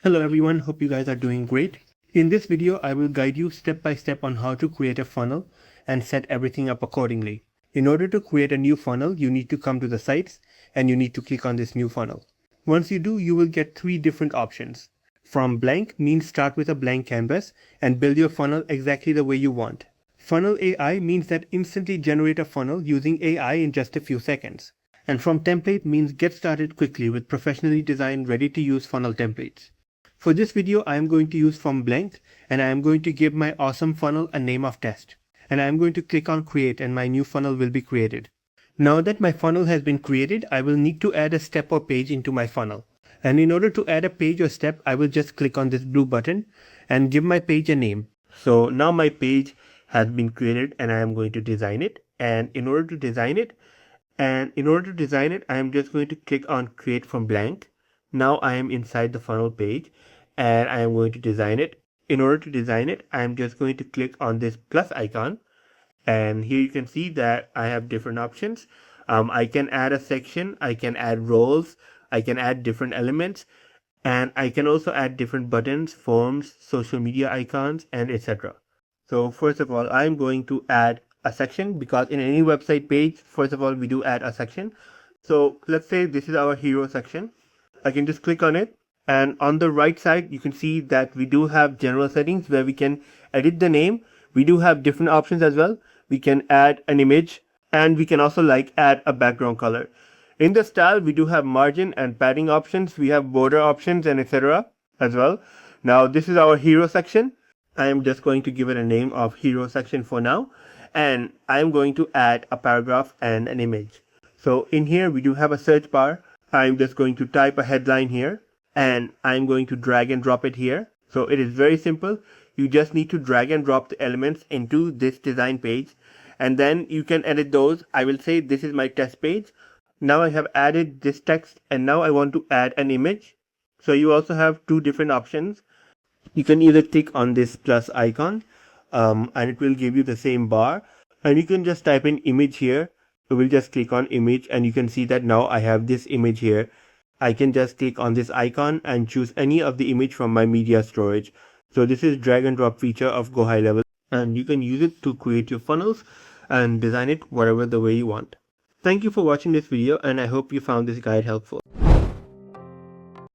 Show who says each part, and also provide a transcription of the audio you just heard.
Speaker 1: Hello everyone, hope you guys are doing great. In this video, I will guide you step by step on how to create a funnel and set everything up accordingly. In order to create a new funnel, you need to come to the sites and you need to click on this new funnel. Once you do, you will get three different options. From blank means start with a blank canvas and build your funnel exactly the way you want. Funnel AI means that instantly generate a funnel using AI in just a few seconds. And from template means get started quickly with professionally designed ready to use funnel templates. For this video, I am going to use from blank and I am going to give my awesome funnel a name of test. And I am going to click on create and my new funnel will be created. Now that my funnel has been created, I will need to add a step or page into my funnel. And in order to add a page or step, I will just click on this blue button and give my page a name. So now my page has been created and I am going to design it. And in order to design it, I am just going to click on create from blank. Now I am inside the funnel page and I am going to design it. In order to design it, I am just going to click on this plus icon. And here you can see that I have different options. I can add a section, I can add roles, I can add different elements, and I can also add different buttons, forms, social media icons, and etc. So first of all, I'm going to add a section because in any website page, first of all, we do add a section. So let's say this is our hero section. I can just click on it. And on the right side, you can see that we do have general settings where we can edit the name. We do have different options as well. We can add an image and we can also add a background color. In the style, we do have margin and padding options. We have border options and etc. as well. Now this is our hero section. I am just going to give it a name of hero section for now. And I am going to add a paragraph and an image. So in here, we do have a search bar. I'm just going to type a headline here and I'm going to drag and drop it here. So it is very simple. You just need to drag and drop the elements into this design page and then you can edit those. I will say this is my test page. Now I have added this text and now I want to add an image. So you also have two different options. You can either click on this plus icon and it will give you the same bar, and you can just type in image here. We will just click on image and you can see that now I have this image here. I can just click on this icon and choose any of the image from my media storage. So this is drag and drop feature of GoHighLevel and you can use it to create your funnels and design it whatever the way you want. Thank you for watching this video and I hope you found this guide helpful.